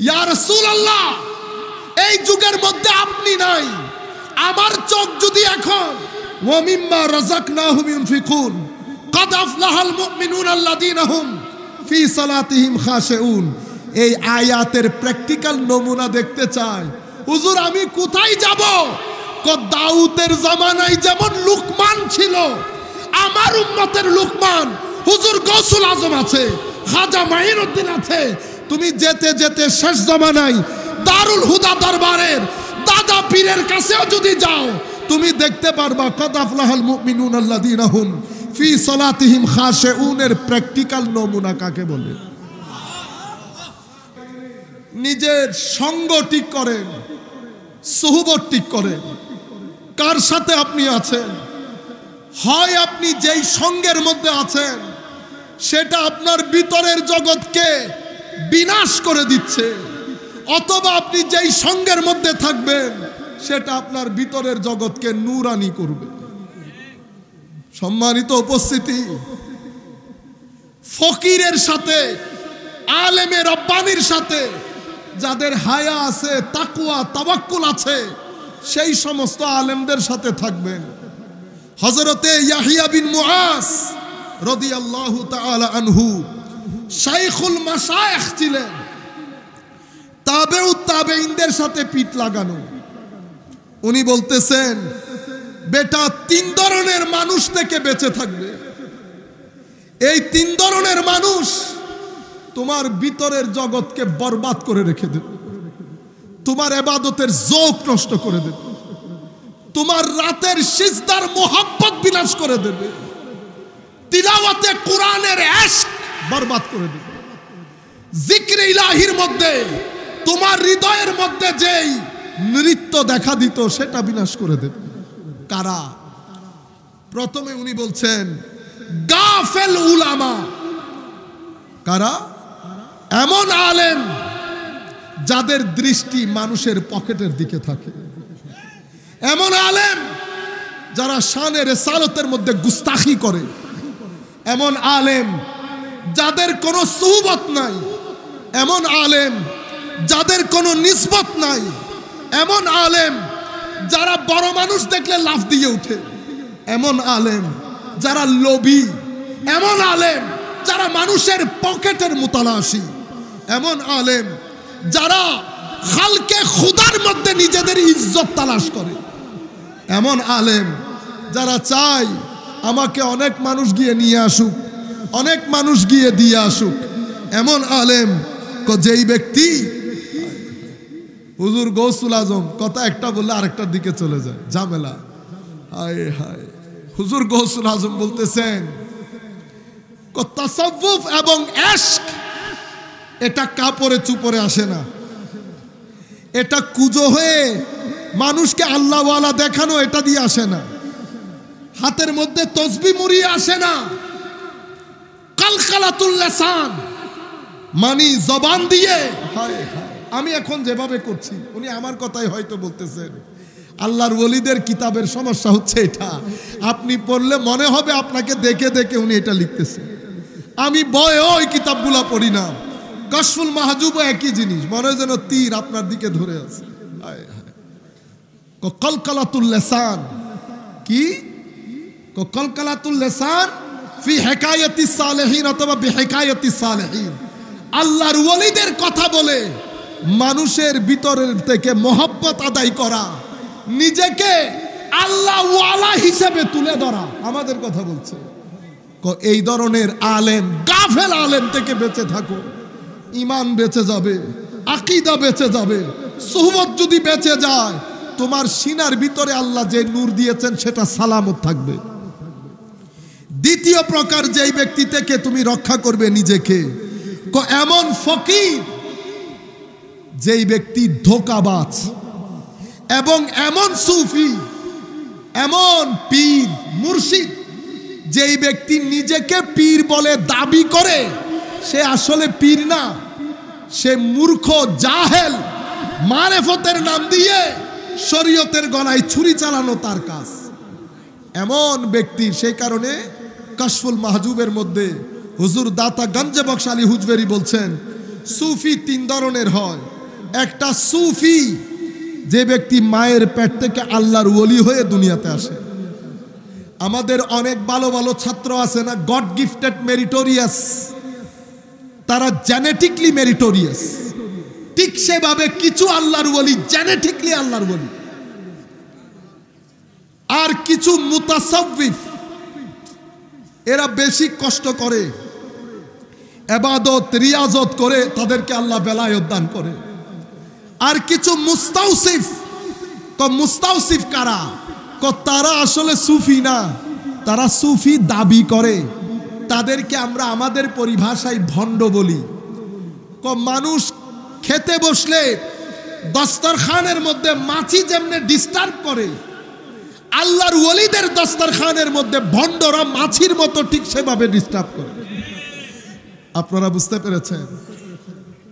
ইয়া রাসূলুল্লাহ, এই যুগের মধ্যে আপনি নাই, আমার চোখ যদি এখন ওয়া মিম্মা রাযাকনাহুম ইউনফিকুন কাদ আফলাহাল মুমিনুন আল্লাযীনা হুম ফি সালাতিহিম খাশিউন, এই আয়াতের প্র্যাকটিক্যাল নমুনা দেখতে চাই। হুজুর আমি কোথায় যাব? দাউদের জামানায় যেমন লুকমান ছিল, আমার উম্মতের লুকমান হুজুর গৌসুল আজম আছে, খাজা মাইনুদ্দিন আছে। তুমি যেতে যেতে শেষ জামানায় দারুল হুদা দরবারের দাদা পীরের কাছেও যদি যাও, তুমি দেখতে পারবা কাদ আফলাহাল মুমিনুন আল্লাযীনা হুম ফি সালাতিহিম খাশিউনের প্র্যাকটিক্যাল নমুনা কাকে বলে। নিজের সঙ্গ ঠিক করেন, সুহবত ঠিক করেন, কার সাথে আপনি আছেন। হয় আপনি যেই সঙ্গের মধ্যে আছেন সেটা আপনার ভিতরের জগৎকে বিনাশ করে দিচ্ছে, অথবা আপনি যেই সঙ্গের মধ্যে থাকবেন সেটা আপনার ভিতরের জগৎকে নূরানি করবে। সম্মানিত উপস্থিতি, ফকিরের সাথে, আলেমে রব্বানির সাথে যাদের হায়া আছে, তাকওয়া তাওয়াক্কুল আছে, সেই সমস্ত আলেমদের সাথে থাকবেন। হযরতে ইয়াহিয়া বিন মুআজ রাদিয়াল্লাহু তাআলা আনহু শাইখুল মাশায়েখ ছিলেন, তাবেউত তাবেঈনদের সাথে পিঠ লাগানো। উনি বলতেছেন, বেটা 3 ধরনের মানুষ থেকে বেঁচে থাকবে। এই 3 ধরনের মানুষ তোমার ভিতরের জগৎকে বরবাদ করে রেখে দেবে, তোমার ইবাদতের যৌক নষ্ট করে দেবে, তোমার রাতের সিজদার মোহাব্বত বিনাশ করে দেবে, তিলাওয়াতে কোরআনের ইশক বরবাদ করে দেবে, জিক্রে ইলাহির মধ্যে তোমার হৃদয়ের মধ্যে যেই নৃত্য দেখা দিত সেটা বিনাশ করে দেবে। কারা? প্রথমে উনি বলছেন গাফেল উলামা। কারা? এমন আলেম যাদের দৃষ্টি মানুষের পকেটের দিকে থাকে, এমন আলেম যারা শানে রিসালাতের মধ্যে গুস্তাখি করে, এমন আলেম যাদের কোনো সুহবত নাই, এমন আলেম যাদের কোনো নিসবত নাই, এমন আলেম যারা বড় মানুষ দেখলে লাফ দিয়ে ওঠে, এমন আলেম যারা লোভী, এমন আলেম যারা মানুষের পকেটের মুতালাশি, এমন আলেম যারা খালকে খুদার মধ্যে নিজেদের ইজ্জত তালাশ করে, এমন আলেম যারা চায় আমাকে অনেক মানুষ গিয়ে নিয়ে আসুক, অনেক মানুষ গিয়ে দিয়ে আসুক, এমন আলেম যেই ব্যক্তি হুজুর গৌসুল আজম কথা একটা বললে আরেকটার দিকে চলে যায়, ঝামেলা। হায় হায়, হুজুর গৌসুল আজম বলতেছেন তাসাউফ এবং ইশক এটা কাপড়ে চুপড়ে আসে না, এটা কুজো হয়ে মানুষকে আল্লাহওয়ালা দেখানো এটা দিয়ে আসে না, হাতের মধ্যে তসবিহ মুড়িয়ে আসে না। কালকালাতুল লিসান মানি জবান দিয়ে। হায় হায়, আমি এখন যেভাবে করছি উনি আমার কথাই হয়তো বলতেছেন। আল্লাহর ওলিদের কিতাবের সমস্যা হচ্ছে এটা, আপনি পড়লে মনে হবে আপনাকে দেখে দেখে উনি এটা লিখতেছে। আমি ভয়ে ওই কিতাবগুলা পড়ি না। কাশফুল মাহজুবও একই জিনিস, মনে যেন তীর আপনার দিকে ধরে আছে। কলকালাতুল লিসান কি? কলকালাতুল লিসান ফি হিকায়াতিস সালেহিন অথবা বিহিকায়াতিস সালেহিন। আল্লাহর ওলিদের কথা বলে মানুষের ভিতরের থেকে মহব্বত আদায় করা, নিজেকে আল্লাহ ওয়ালা হিসেবে তুলে ধরা, আমাদের কথা বলছে। এই ধরনের আলেম, গাফেল আলেম থেকে বেঁচে থাকো, ঈমান বেঁচে যাবে, আকীদা বেঁচে যাবে। সুহবত যদি বেঁচে যায়, তোমার সিনার ভিতরে আল্লাহ যে নূর দিয়েছেন সেটা সালামত থাকবে। দ্বিতীয় প্রকার যেই ব্যক্তি থেকে তুমি রক্ষা করবে নিজেকে, এমন ফকির যেই ব্যক্তি ধোঁকাবাজ, এবং এমন সুফি, এমন পীর মুর্শিদ যেই ব্যক্তি নিজেকে পীর বলে দাবি করে, সে আসলে পীর না, সে মূর্খ জাহেল, মারেফতের নাম দিয়ে শরীয়তের গলায় ছুরি চালানো তার কাজ। এমন ব্যক্তির, সেই কারণে কাশফুল মাহজুবের মধ্যে হুজুর দাতা গঞ্জে বখশ আলী হুজবেরি বলছেন, সুফি তিন ধরনের হয়। একটা সুফি, যে ব্যক্তি মায়ের পেট থেকে আল্লাহর ওলি হয়ে দুনিয়াতে আসে। আমাদের অনেক ভালো ভালো ছাত্র আছে না, গড গিফটেড মেরিটোরিয়াস, তারা জেনেটিকলি মেরিটোরিয়াস। ঠিক সেভাবে কিছু আল্লাহর ওলি জেনেটিকলি আল্লাহর ওলি, আর কিছু মুতাসাউফিফ এরা বেশি কষ্ট করে, ইবাদত রিয়াজত করে, তাদেরকে আল্লাহ বেলায়েত দান করে। আর কিছু মুস্তাউসিফ, মুস্তাউসিফ কারা? তারা আসলে সুফি না, তারা সুফি দাবি করে, তাদেরকে আমরা আমাদের পরিভাষায় ভণ্ড বলি। মানুষ খেতে বসলে দস্তরখানের মধ্যে মাছি যেমনে ডিস্টার্ব করে, আল্লাহর ওলিদের দস্তরখানের মধ্যে ভণ্ডরা মাছির মতো ঠিক সেভাবে ডিস্টার্ব করে। আপনারা বুঝতে পেরেছেন?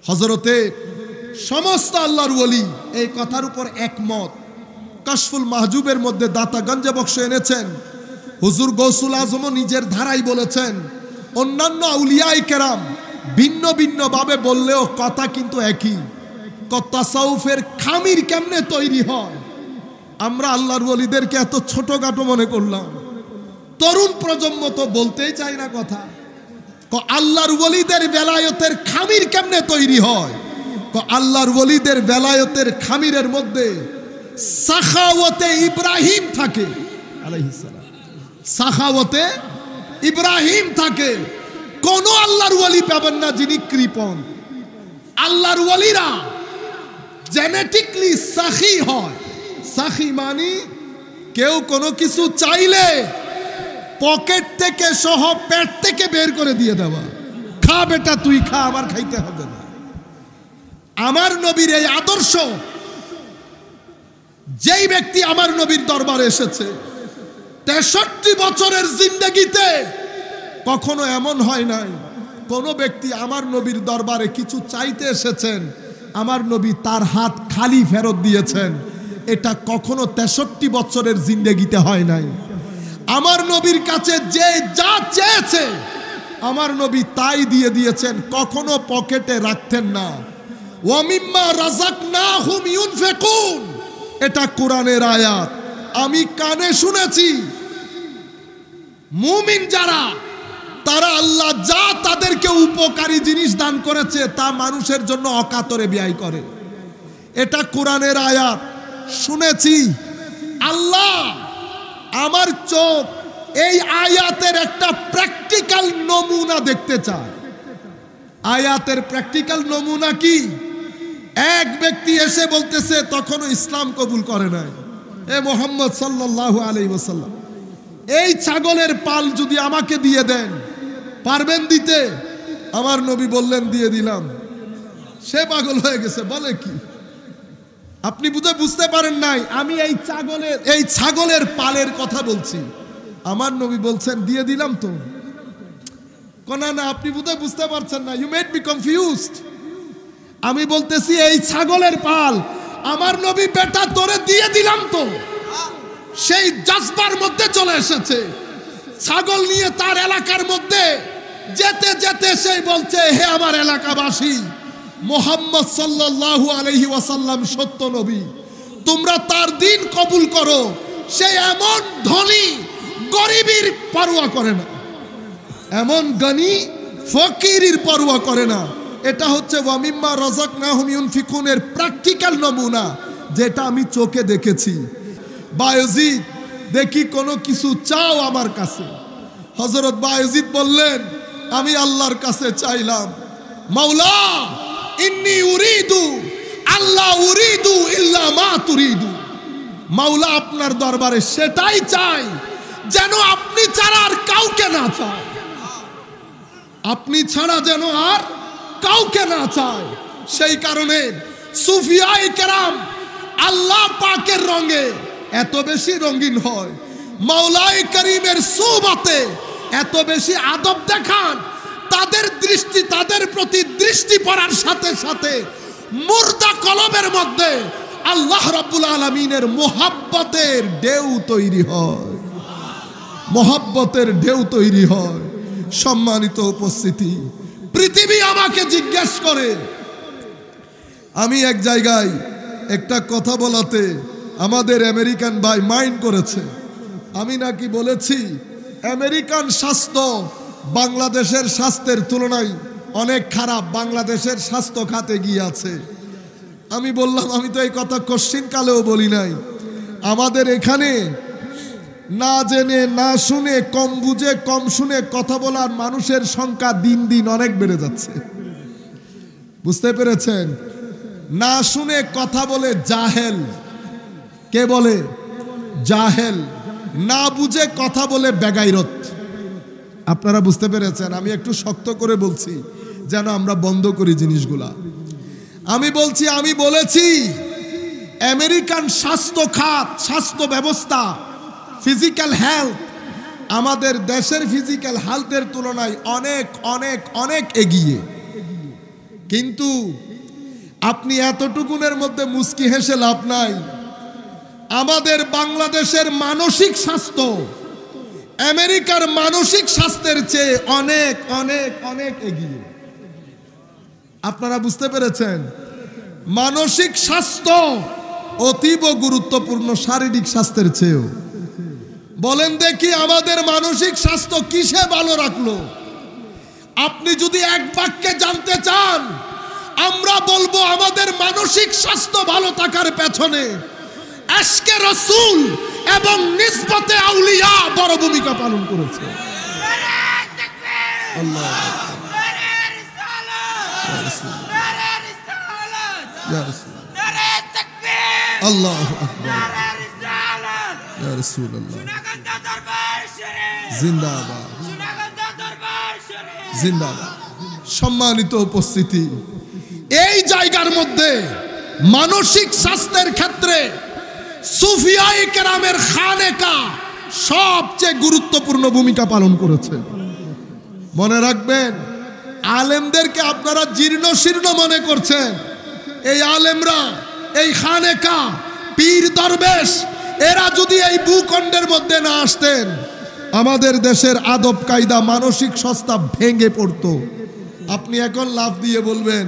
হযরতে সমস্ত আল্লাহর ওলি এই কথার উপর একমত। কাশফুল মাহজুবের মধ্যে দাতা গঞ্জে বক্স এনেছেন, হুজুর গৌসুল আজমও নিজের ধারাই বলেছেন, অন্যান্য আউলিয়ায়ে কেরাম ভিন্ন ভিন্ন ভাবে বললেও কথা কিন্তু একই। তাসাউফের খামির কেমনে তৈরি হয়? আমরা আল্লাহর ওলিদেরকে এত ছোটখাটো মনে করলাম, তরুণ প্রজন্ম তো বলতেই চায় না কথা। আল্লাহর ওলিদের বেলায়েতের খামির কেমনে তৈরি হয়? আল্লাহর ওলিদের বেলায়েতের খামিরের মধ্যে সাখাওয়াতে ইব্রাহিম থাকে আলাইহিস সালাম, সাখাওয়াতে ইব্রাহিম থাকে। কোন আল্লাহর ওলি পাবেন না যিনি কৃপণ। আল্লাহর ওলিরা জেনেটিকলি সাখী হয়। সাখী মানে কেউ কোনো কিছু চাইলে পকেট থেকে সহ পেট থেকে বের করে দিয়ে দেওয়া, খা বেটা তুই খা, আমার খাইতে হবে না। আমার নবীর এই আদর্শ, যেই ব্যক্তি আমার নবীর দরবারে এসেছে 63 বছরের জিন্দেগিতে কখনো এমন হয় নাই কোন ব্যক্তি আমার নবীর দরবারে কিছু চাইতে এসেছেন, আমার নবী তার হাত খালি ফেরত দিয়েছেন। এটা কখনো 63 বছরের জিন্দেগিতে হয় নাই। আমার নবীর কাছে যে যা চেয়েছে আমার নবী তাই দিয়ে দিয়েছেন, কখনো পকেটে রাখতেন না। ওয়া মিম্মা রাযাকনাহুম ইউনফিকুন, এটা কোরআনের আয়াত, আমি কানে শুনেছি। মুমিন যারা, তারা আল্লাহ যা তাদেরকে উপকারী জিনিস দান করেছে তা মানুষের জন্য অকাতরে ব্যয় করে। এটা কোরআনের আয়াত, শুনেছি। আল্লাহ আমার চোখ এই আয়াতের একটা প্র্যাকটিক্যাল নমুনা দেখতে চায়। আয়াতের প্র্যাকটিক্যাল নমুনা কি? এক ব্যক্তি এসে বলতেছে, তখনও ইসলাম কবুল করে নাই, এ মুহাম্মদ সাল্লাল্লাহু আলাইহি ওয়াসাল্লাম, এই ছাগলের পাল যদি আমাকে দিয়ে দেন, পারবেন দিতে? আমার নবী বললেন, দিয়ে দিলাম। সে পাগল হয়ে গেছে, বলে কি? আপনি বুঝতে পারেন নাই, আমি এই ছাগলের পালের কথা বলছি। আমার নবী বলছেন, দিয়ে দিলাম তো। না না, আপনি বুঝতে পারছেন না, ইউ মেড মি কনফিউজড। আমি বলতেছি এই ছাগলের পাল, আমার নবী বেটা তোরে দিয়ে দিলাম তো। সেই জজবার মধ্যে চলে এসেছে, ছাগল নিয়ে তার এলাকার মধ্যে যেতে যেতে সেই বলছে, হে আমার এলাকাবাসী, মুহাম্মদ সাল্লাল্লাহু আলাইহি ওয়াসাল্লাম সত্য নবী, তোমরা তার দিন কবুল করো। সে এমন ধনী, গরিবের পরোয়া করে না, এমন গনি ফকিরের পরোয়া করে না। এটা হচ্ছে ওয়া মিম্মা রাযাকনাহুম ইউনফিকুনের প্র্যাকটিক্যাল নমুনা, যেটা আমি চোখে দেখেছি। বায়জিদ, দেখি কোনো কিছু চাও আমার কাছে। হযরত বায়জিদ বললেন, আমি আল্লাহর কাছে চাইলাম, মাওলা ইন্নী উরিদু আল্লাহ উরিদু ইল্লা মা তুরিদু। মাওলা আপনার দরবারে সেটাই চাই যেন আপনি ছাড়া আর কাউকে না চায়, আপনি ছাড়া যেন আর কাউকে না চায়। সেই কারণে সুফিয়ায়ে কেরাম আল্লাহ পাকের রঙে এত বেশি রঙিন হয়, মাওলায়ে করিমের সুবতে এত বেশি আদব দেখান, তাদের প্রতি দৃষ্টি পড়ার সাথে সাথে মুর্দা কলবের মধ্যে আল্লাহ রাব্বুল আলামিনের মোহাব্বতের ঢেউ তৈরি হয়, মোহাব্বতের ঢেউ তৈরি হয়। সম্মানিত উপস্থিতি, পৃথিবী আমাকে জিজ্ঞেস করে। আমি এক জায়গায় একটা কথা বলাতে আমাদের আমেরিকান ভাই মাইন্ড করেছে। আমি নাকি বলেছি আমেরিকান স্বাস্থ্য বাংলাদেশের স্বাস্থ্যের তুলনায় অনেক খারাপ, বাংলাদেশের স্বাস্থ্য খাতে গিয়ে আছে। আমি বললাম আমি তো এই কথা কোশ্চিন কালেও বলি নাই। আমাদের এখানে না জেনে না শুনে, কম বুঝে কম শুনে কথা বলার মানুষের সংখ্যা দিন দিন অনেক বেড়ে যাচ্ছে। বুঝতে পেরেছেন? না শুনে কথা বলে জাহেল। কে বলে? জাহেল। না বুঝে কথা বলে বেগাইরত। আপনারা বুঝতে পেরেছেন? আমি একটু শক্ত করে বলছি যেন আমরা বন্ধ করি জিনিসগুলা। আমি বলেছি আমেরিকান স্বাস্থ্য খাত, স্বাস্থ্য ব্যবস্থা, ফিজিক্যাল হেলথ আমাদের দেশের ফিজিক্যাল হেলথের তুলনায় অনেক অনেক অনেক এগিয়ে। কিন্তু আপনি এতটুকুনের মধ্যে মুস্কি হেসে লাভ নাই। আমাদের বাংলাদেশের মানসিক স্বাস্থ্য আমেরিকার মানসিক স্বাস্থ্যের চেয়ে অনেক অনেক অনেক এগিয়ে। আপনারা বুঝতে পেরেছেন? মানসিক স্বাস্থ্য অতীব গুরুত্বপূর্ণ শারীরিক স্বাস্থ্যের চেয়েও। বলেন দেখি আমাদের মানসিক স্বাস্থ্য কিসে ভালো রাখলো? আপনি যদি এক বাক্যে জানতে চান, আমরা বলবো আমাদের মানসিক স্বাস্থ্য ভালো থাকার পেছনে আশকে রাসূল এবং নিসবতে আউলিয়া বড় ভূমিকা পালন করেছে। আল্লাহ আল্লাহু আকবার, ইয়া রাসূলুল্লাহ, জিন্দাবাদ জিন্দাবাদ। সম্মানিত উপস্থিতি, এই জায়গার মধ্যে মানসিক স্বাস্থ্যের ক্ষেত্রে সুফিয়ায়ে কেরামের খানেকা সবচেয়ে গুরুত্বপূর্ণ ভূমিকা পালন করেছে। মনে রাখবেন, আলেমদেরকে আপনারা জীর্ণ শীর্ণ মনে করছেন। এই আলেমরা, এই খানেকা, পীর দরবেশ, এরা যদি এই ভূখণ্ডের মধ্যে না আসতেন, আমাদের দেশের আদব কায়দা, মানসিক সংস্থা ভেঙে পড়তো। আপনি এখন লাফ দিয়ে বলবেন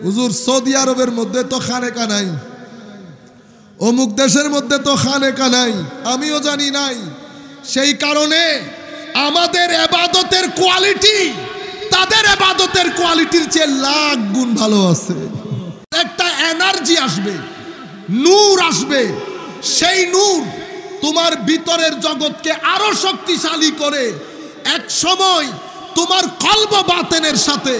হুজুর সৌদি আরবের মধ্যে তো খানেকা নাই, অমুক দেশের মধ্যে তো খানেকা নাই। আমিও জানি নাই। সেই কারণে আমাদের ইবাদতের কোয়ালিটি তাদের ইবাদতের কোয়ালিটির চেয়ে লাখ গুণ ভালো আছে। একটা এনার্জি আসবে, নূর আসবে। সেই নূর তোমার ভিতরের জগৎকে আরো শক্তিশালী করে এক সময় তোমার কলব বাতেনের সাথে,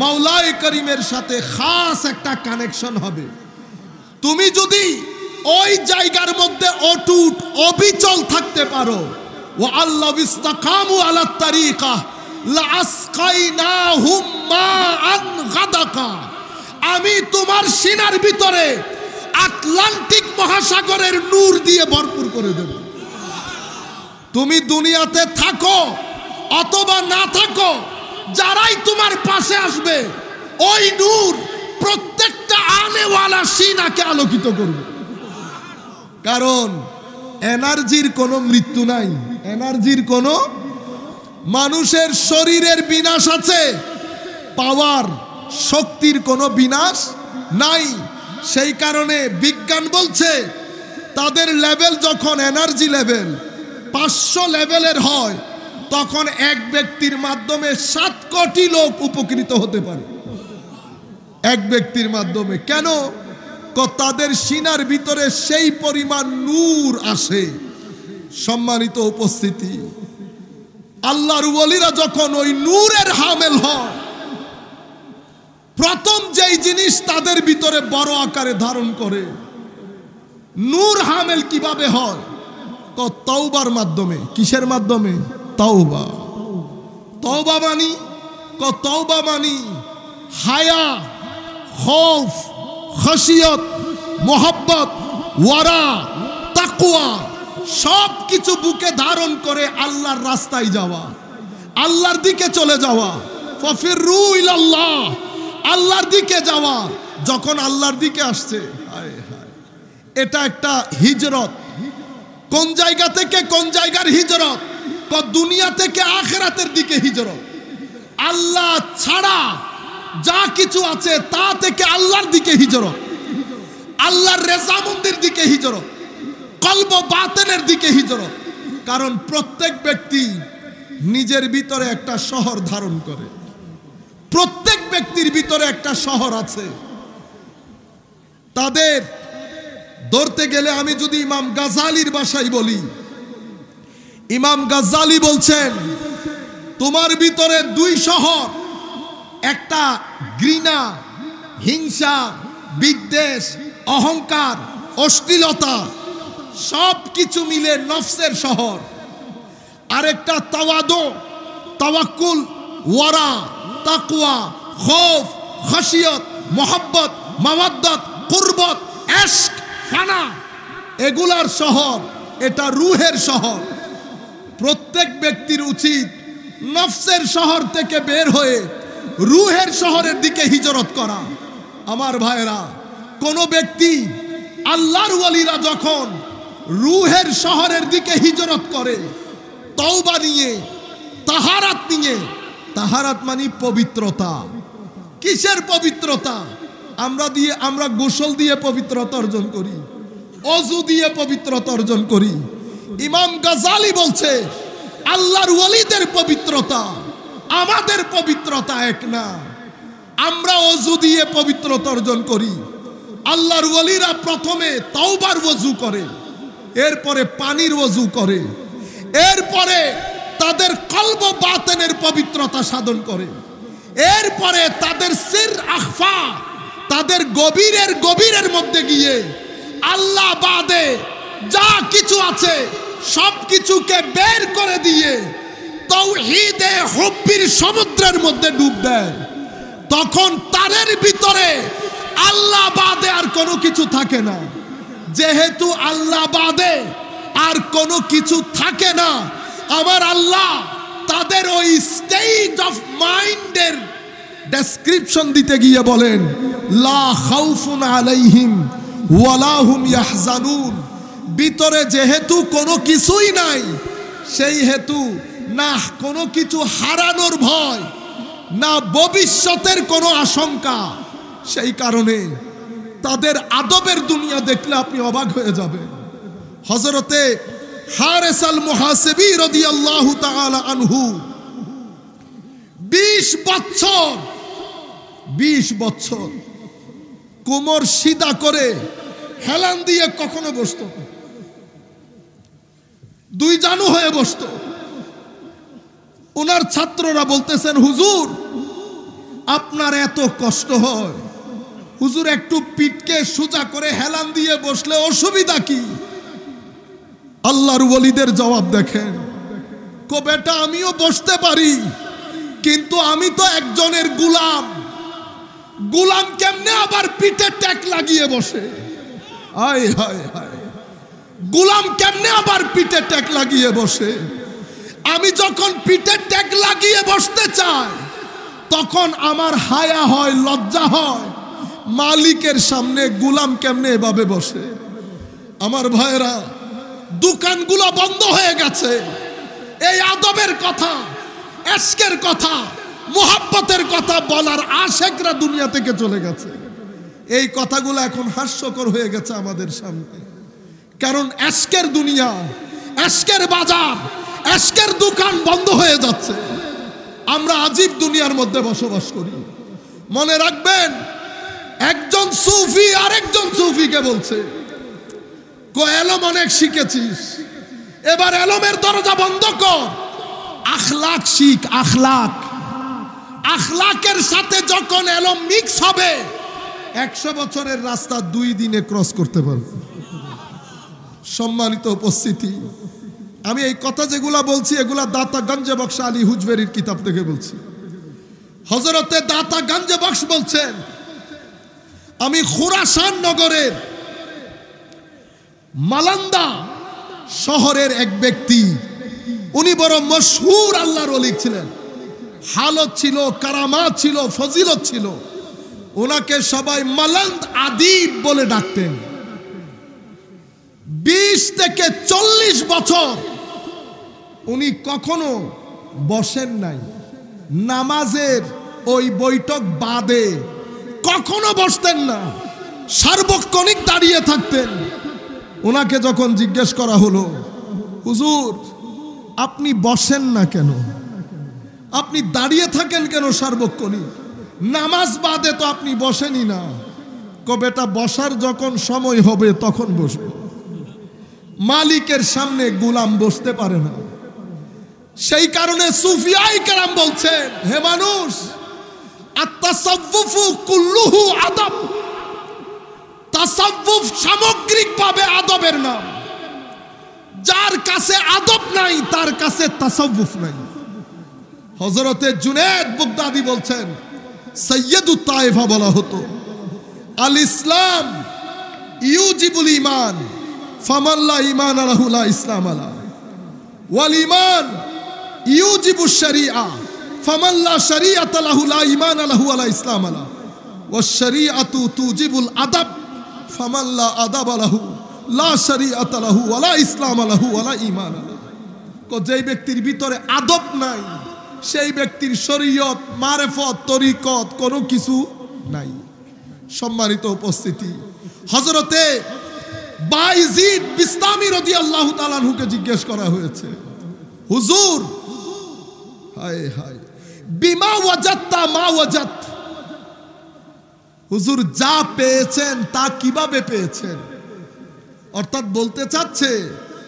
মাওলায়ে করিমের সাথে খাস একটা কানেকশন হবে। তুমি যদি ওই জায়গার মধ্যে অটুট অবিচল থাকতে পারো, ওয়া আল্লাহ ইসতাকামু আলা তারিকা লা আসকাইনাহুম মাআন গাদাকা, আমি তোমার সিনার ভিতরে আটলান্টিক মহাসাগরের নূর দিয়ে ভরপুর করে দেব। তুমি দুনিয়াতে থাকো অথবা না থাকো, যারাই তোমার পাশে আসবে ওই নূর প্রত্যেকটা আনেওয়ালা সিনাকে আলোকিত করবে। কারণ এনার্জির কোনো মৃত্যু নাই, এনার্জির কোনো, মানুষের শরীরের বিনাশ আছে, পাওয়ার শক্তির কোনো বিনাশ নাই। সেই কারণে বিজ্ঞান বলছে তাদের লেভেল যখন এনার্জি লেভেল 500 লেভেলের হয়, তখন এক ব্যক্তির মাধ্যমে 7 কোটি লোক উপকৃত হতে পারে। এক ব্যক্তির মাধ্যমে। কেন? তাদের সিনার ভিতরে সেই পরিমাণ নূর আসে। সম্মানিত উপস্থিতি, আল্লাহর ওয়ালিরা যখন ওই নূরের হামেল হয়, প্রথম যেই জিনিস তাদের ভিতরে বড় আকারে ধারণ করে, নূর হামেল কিভাবে হয়? তো তওবার মাধ্যমে। কিসের মাধ্যমে? তওবা। তওবা মানি, তওবা মানি হায়া, খৌফ, খশিয়ত, মোহাব্বত, ওয়ারা, তাকওয়া সব কিছু বুকে ধারণ করে আল্লাহর রাস্তায় যাওয়া, আল্লাহর দিকে চলে যাওয়া। ফাফিরু ইলাল্লাহ, আল্লাহর দিকে যাওয়া। যখন আল্লাহর দিকে আসছে, হায় হায়, এটা একটা হিজরত। কোন জায়গা থেকে কোন জায়গার হিজরত? দুনিয়া থেকে আখিরাতের দিকে হিজরত। আল্লাহ ছাড়া যা কিছু আছে তা থেকে আল্লাহর দিকে হিজরত, আল্লাহর রেজামন্দির দিকে হিজরত, কলব বাতেনের দিকে হিজরত। কারণ প্রত্যেক ব্যক্তি নিজের ভিতরে একটা শহর ধারণ করে, প্রত্যেক ব্যক্তির ভিতরে একটা শহর আছে। তাদের ধরতে গেলে আমি যদি ইমাম গাজ্জালির ভাষায় বলি, ইমাম গাজ্জালি বলছেন তোমার ভিতরে দুই শহর, একটা ঘৃণা, হিংসা, বিদ্বেষ, অহংকার, অশ্লীলতা সব কিছু মিলে নফসের শহর, আরেকটা তাওয়াদু, তাওয়াক্কুল, ওয়ারা, তাকওয়া, খৌফ, খাশিয়ত, মোহাব্বত, মাওয়াদ্দাত, কুরবত, ইশক, ফানা, এগুলার শহর। এটা রূহের শহর। প্রত্যেক ব্যক্তির উচিত নফসের শহর থেকে বের হয়ে রূহের শহরের দিকে হিজরত করা। আমার ভাইরা, কোন ব্যক্তি, আল্লাহর ওয়ালিরা যখন রূহের শহরের দিকে হিজরত করে তওবা নিয়ে, তাহারাত নিয়ে, তাহারাত মানে পবিত্রতা। কিসের পবিত্রতা? আমরা গোসল দিয়ে পবিত্রতা অর্জন করি, অজু দিয়ে পবিত্রতা অর্জন করি। ইমাম গাজ্জালি বলছে আল্লাহর ওয়ালিদের পবিত্রতা আমাদের পবিত্রতা এক না। আমরা অজু দিয়ে পবিত্রতা অর্জন করি, আল্লাহর ওয়ালিরা প্রথমে তাওবার ওযু করে, এরপরে পানির ওযু করে, এরপরে তাদের কলব বাতেনের পবিত্রতা সাধন করে, এরপরে তাদের সির আখফা, তাদের গভীরের মধ্যে গিয়ে আল্লাহ বাদে যা কিছু আছে সব কিছুকে বের করে দিয়ে তাওহীদে হুব্বির সমুদ্রের মধ্যে ডুব দেয়। তখন তাদের ভিতরে আল্লাহ বাদে আর কোনো কিছু থাকে না। যেহেতু আল্লাহ বাদে আর কোনো কিছু থাকে না, আমার আল্লাহ তাদের ওই স্টেট অফ মাইন্ডের ডেসক্রিপশন দিতে গিয়ে বলেন, লা খাউফুন আলাইহিম ওয়ালা হুম ইয়াহজানুন। ভিতরে যেহেতু কোনো কিছুই নাই, সেই হেতু না কোনো কিছু হারানোর ভয়, না ভবিষ্যতের কোনো আশঙ্কা। সেই কারণে তাদের আদবের দুনিয়া দেখলে আপনি অবাক হয়ে যাবেন। হযরতে হারেস আল মুহাসিবি রাদিয়াল্লাহু তাআলা আনহু 20 বছর কোমর সিধা করে হেলান দিয়ে কখনো বসতো, দুই জানু হয়ে বসতো। ওনার ছাত্ররা বলতেছেন, হুজুর আপনার এত কষ্ট হয়, হুজুর একটু পিঠকে সোজা করে হেলান দিয়ে বসলে অসুবিধা কি? আল্লাহর ওয়ালিদের জবাব দেখেন, কো বেটা আমিও বসতে পারি, কিন্তু আমি তো একজনের গোলাম। গোলাম কেমনে আবার পিঠে ট্যাক লাগিয়ে বসে? হায় হায় হায়, গোলাম কেমনে আবার পিঠে ট্যাক লাগিয়ে বসে? আমি যখন পিঠে ট্যাক লাগিয়ে বসতে চাই তখন আমার হায়া হয়, লজ্জা হয়, মালিকের সামনে গোলাম কেমনে এভাবে বসে? আমার ভাইরা, দোকানগুলো বন্ধ হয়ে গেছে। এই আদবের কথা, ইশকের কথা, মুহাব্বতের কথা বলার আশেকরা দুনিয়া থেকে চলে গেছে। এই কথাগুলো এখন হাস্যকর হয়ে গেছে আমাদের সামনে। কারণ ইশকের দুনিয়া, ইশকের বাজার, ইশকের দোকান বন্ধ হয়ে যাচ্ছে। আমরা আজীব দুনিয়ার মধ্যে বসবাস করি। মনে রাখবেন, একজন সুফি আরেকজন সুফিকে বলছে, কো এলম অনেক শিখেছিস, এবার এলমের দরজা বন্ধ কর, আখলাক শিখ। আখলাকের সাথে যখন এলম মিক্স হবে 100 বছরের রাস্তা 2 দিনে ক্রস করতে পারবে। সম্মানিত উপস্থিতি, আমি এই কথা যেগুলা বলছি এগুলা দাতা গঞ্জে বক্স আলী হুজবেরির কিতাব থেকে বলছি। হযরতে দাতা গঞ্জে বক্স বলছেন, আমি খুরাসান নগরের মালান্দা শহরের এক ব্যক্তি, উনি বড় মশহুর আল্লাহর ওলি ছিলেন, হালত ছিল, কারামাত ছিল, ফজিলত ছিল। ওনাকে সবাই মালান্দ আদিব বলে ডাকতেন। 20 থেকে 40 বছর উনি কখনো বসেন নাই, নামাজের ওই বৈঠক বাদে কখনো বসতেন না, সার্বক্ষণিক দাঁড়িয়ে থাকতেন। ওনাকে যখন জিজ্ঞেস করা হলো, হুজুর আপনি বসেন না কেন, আপনি দাঁড়িয়ে থাকেন কেন সার্বক্ষণিক, নামাজ বাদে তো আপনি বসেনই না। বেটা বসার যখন সময় হবে তখন বসবো। মালিকের সামনে গোলাম বসতে পারে না। সেই কারণে সুফিয়ায়ে কেরাম বলছেন, হে মানুষ, আত-তাসাউফু কুল্লুহু আদব। তাসাউফ সামগ্রিকভাবে আদবের নাম। যার কাছে আদব নাই তার কাছে তাসাউফ নাই। হযরতে জুনায়েদ বাগদাদী বলছেন, সৈয়দুত তায়েফা বলা হতো, আল ইসলাম ইউজিবুল ঈমান ফামান লা ঈমান লাহু লা ইসলাম আলা, ওয়াল ঈমান ইউজিবুশ শরিয়া ফামান লা শরিয়াতা লাহু লা ঈমান লাহু ওয়া লা ইসলাম আলা, ওয়াশ শরিয়াতু তুজিবুল আদব ফামান লা আদাব লাহু লা শরিয়াতা লাহু ওয়া লা ইসলাম লাহু ওয়া লা ঈমান আলা। যেই ব্যক্তির ভিতরে আদব নাই সেই ব্যক্তির শরীয়ত, মারেফত, তরিকত কোনো কিছু নাই। সম্মানিত উপস্থিতি, হযরতে বায়জিদ বিস্তামি রাদিয়াল্লাহু তাআলা আনহুকে জিজ্ঞেস করা হয়েছে, হুজুর, হায় হায়, বিমা ওয়াজাত্তা মা ওয়াজাত, হুজুর যা পেয়েছেন তা কিভাবে পেয়েছেন? অর্থাৎ বলতে চাচ্ছে,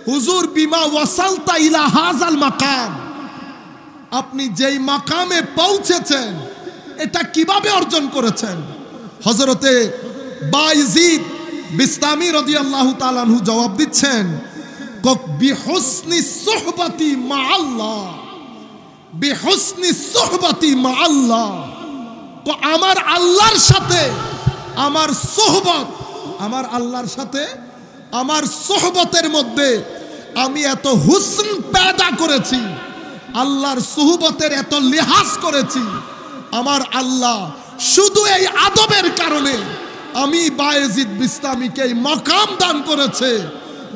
হুজুর বিমা ওয়াসালতা ইলা হাযাল মাকাম, আপনি যেই মাকামে পৌঁছেছেন এটা কিভাবে অর্জন করেছেন? হযরতে বায়জিদ বিস্তামি রাদিয়াল্লাহু তাআলা আনহু জবাব দিচ্ছেন, বিহুসনি সুহবাতি মা আল্লাহ, বিহুসনি সুহবাতি মা আল্লাহ। তো আমার আল্লাহর সাথে আমার সোহবত, আমার আল্লাহর সাথে আমার সোহবতের মধ্যে আমি এত হুসন পেদা করেছি, আল্লাহর সোহবতের এত লিহাজ করেছি। আমার আল্লাহ শুধু এই আদবের কারণে আমি বায়েজিদ বিস্তামিকে এই মাকাম দান করেছে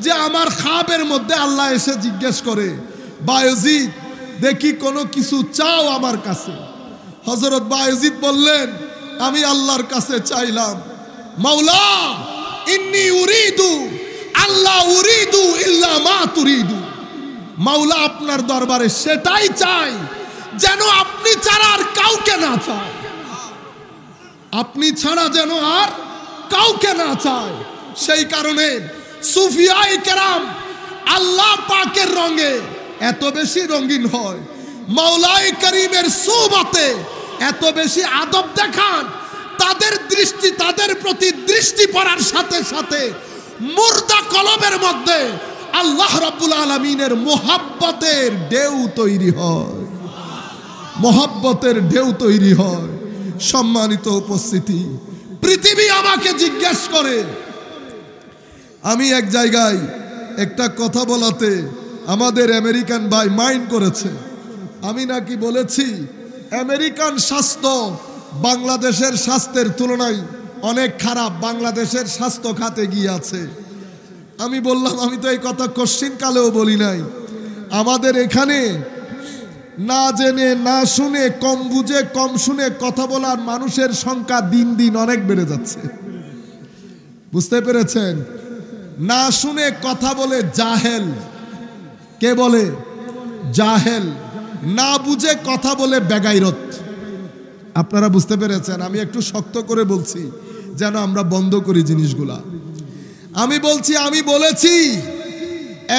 যে আমার খাবের মধ্যে আল্লাহ এসে জিজ্ঞেস করে, বায়েজিদ দেখি কোনো কিছু চাও আমার কাছে? হযরত বায়েজিদ বললেন, আমি আল্লাহর কাছে চাইলাম, মাওলা ইন্নী উরিদু আল্লাহ উরিদু ইল্লা মা তুরিদু, মাওলা আপনার দরবারে সেটাই চাই যেন আপনি ছাড়া আর কাউকে না চায়, আপনি ছাড়া যেন আর কাউকে না চায়। সেই কারণে সুফিয়ায়ে কেরাম আল্লাহ পাকের রঙে এত বেশি রঙিন হয়, মাওলায়ে করিমের সুহবতে এত বেশি আদব দেখান, তাদের দৃষ্টি, তাদের প্রতি দৃষ্টি পড়ার সাথে সাথে মুর্দা কলবের মধ্যে আল্লাহ রাব্বুল আলামিনের মোহাব্বতের ঢেউ তৈরি হয়, মোহাব্বতের ঢেউ তৈরি হয়। সম্মানিত উপস্থিতি, পৃথিবী আমাকে জিজ্ঞেস করে, আমি এক জায়গায় একটা কথা বলাতে আমাদের আমেরিকান ভাই মাইন্ড করেছে, আমি নাকি বলেছি আমেরিকান স্বাস্থ্য বাংলাদেশের স্বাস্থ্যের তুলনায় অনেক খারাপ, বাংলাদেশের স্বাস্থ্য খাতে গিয়ে আছে। আমি বললাম, আমি তো এই কথা কোশ্চিন কালেও বলি নাই। আমাদের এখানে না জেনে না শুনে, কম বুঝে কম শুনে কথা বলার মানুষের সংখ্যা দিন দিন অনেক বেড়ে যাচ্ছে। বুঝতে পেরেছেন? না শুনে কথা বলে জাহেল। কে বলে? জাহেল। না বুঝে কথা বলে বেগাইরত। আপনারা বুঝতে পেরেছেন? আমি একটু শক্ত করে বলছি যেন আমরা বন্ধ করি জিনিসগুলা। আমি বলেছি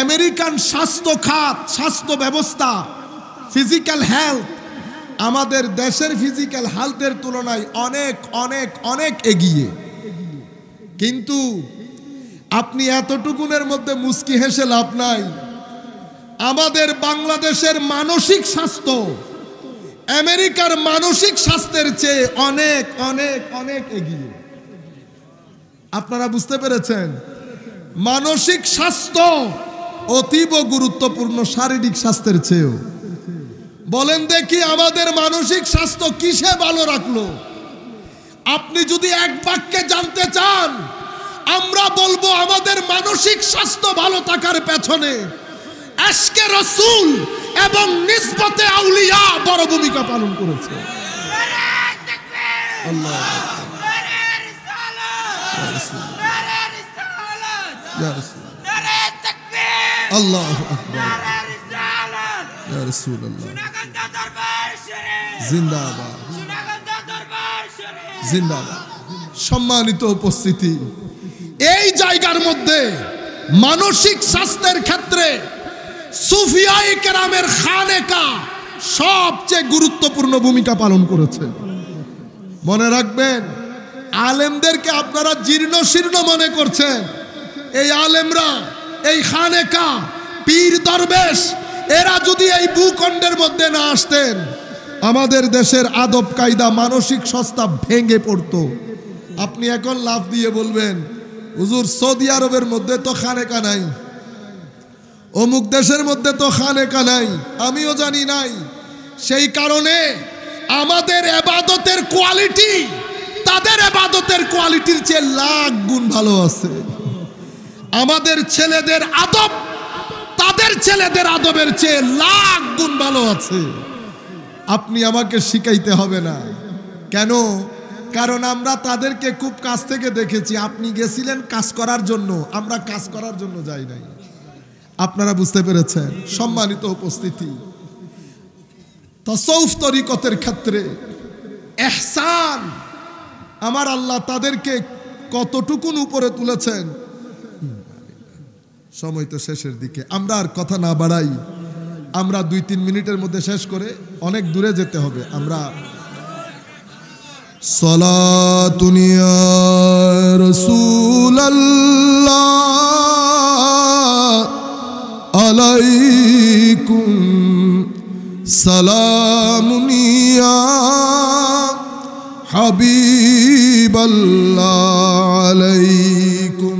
আমেরিকান স্বাস্থ্য খাত, স্বাস্থ্য ব্যবস্থা, ফিজিক্যাল হেলথ আমাদের দেশের ফিজিক্যাল হেলথের তুলনায় অনেক অনেক অনেক এগিয়ে। কিন্তু আপনি এতটুকুনের মধ্যে মুস্কি হেসে লাভ নাই। আমাদের বাংলাদেশের মানসিক স্বাস্থ্য আমেরিকার মানসিক স্বাস্থ্যের চেয়ে অনেক অনেক অনেক এগিয়ে। আপনারা বুঝতে পেরেছেন? মানসিক স্বাস্থ্য অতীব গুরুত্বপূর্ণ শারীরিক স্বাস্থ্যের চেয়েও। বলেন দেখি আমাদের মানসিক স্বাস্থ্য কিসে ভালো রাখলো? আপনি যদি এক বাক্যে জানতে চান, আমরা বলবো আমাদের মানসিক স্বাস্থ্য ভালো থাকার পেছনে আশকে রাসূল এবং নিসবতে আউলিয়া বড় ভূমিকা পালন করেছে। আল্লাহ আল্লাহু আকবার ইয়া রাসূলুল্লাহ জিন্দাবাদ জিন্দাবাদ। সম্মানিত উপস্থিতি, এই জায়গার মধ্যে মানসিক স্বাস্থ্যের ক্ষেত্রে সুফিয়ায়ে কেরামের খানেকা সবচেয়ে গুরুত্বপূর্ণ ভূমিকা পালন করেছে। মনে রাখবেন, আলেমদেরকে আপনারা জীর্ণ শীর্ণ মনে করছেন। এই আলেমরা, এই খানেকা, পীর দরবেশ, এরা যদি এই ভূখণ্ডের মধ্যে না আসতেন, আমাদের দেশের আদব কায়দা মানসিক সস্তা ভেঙে পড়তো। আপনি এখন লাফ দিয়ে বলবেন, হুজুর সৌদি আরবের মধ্যে তো খানেকা নাই, অমুক দেশের মধ্যে তো খানেকা নাই। আমিও জানি নাই। সেই কারণে আমাদের ইবাদতের কোয়ালিটি তাদের ইবাদতের কোয়ালিটির চেয়ে লাখ গুণ ভালো আছে। আমাদের ছেলেদের আদব তাদের ছেলেদের আদবের চেয়ে লাখ গুণ ভালো আছে। আপনি আমাকে শিখাইতে হবে না। কেন? কারণ আমরা তাদেরকে খুব কাছ থেকে দেখেছি। আপনি গেছিলেন কাজ করার জন্য, আমরা কাজ করার জন্য যাই নাই। আপনারা বুঝতে পেরেছেন? সম্মানিত উপস্থিতি, তাসাউফ তরিকতের ক্ষেত্রে ইহসান আমার আল্লাহ তাদেরকে কতটুকুন উপরে তুলেছেন। সময় তো শেষের দিকে, আমরা আর কথা না বাড়াই। আমরা 2-3 মিনিটের মধ্যে শেষ করে অনেক দূরে যেতে হবে। আমরা সালাতুন ইয়া রাসূলুল্লাহ আলাইকুম সালামুন ইয়া হাবিবাল্লাহ আলাইকুম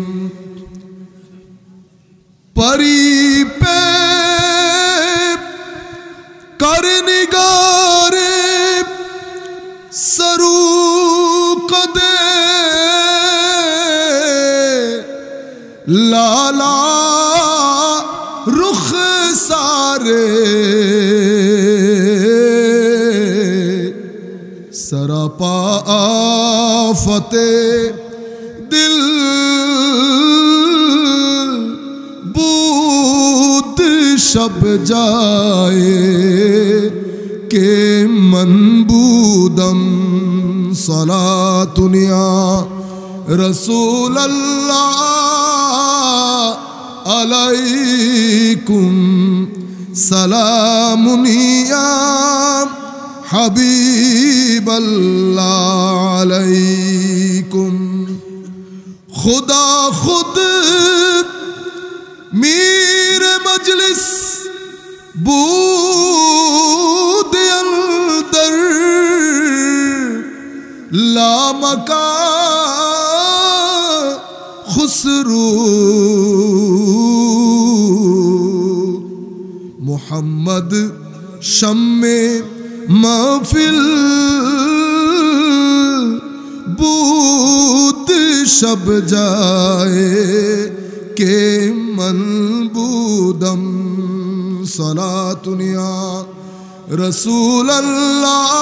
পরি পে করনিগারে সরু কদে লালা रुख सारे सरापा आफते दिल बूद शब जाए के मनबूदम सलातुनिया रसूल अल्लाह अलैकुम सलामुन या हबीबल्लाह अलैकुम खुदा खुद मीर मजलिस बूद अंदर लामका खुसरू मोहम्मद शम्मे महफिल बूत शब जाए के मनबूदम सलातुनिया रसूल अल्लाह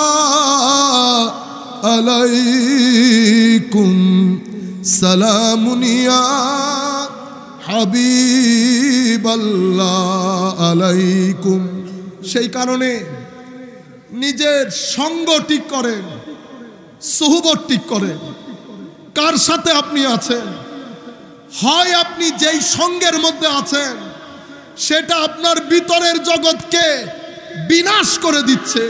अलैकुम सलामुनिया হাবিবাল্লাহ আলাইকুম। সেই কারণে নিজের সঙ্গ ঠিক করেন, সুহবত ঠিক করেন। কার সাথে আপনি আছেন? হয় আপনি যেই সঙ্গের মধ্যে আছেন সেটা আপনার ভিতরের জগৎকে বিনাশ করে দিচ্ছে,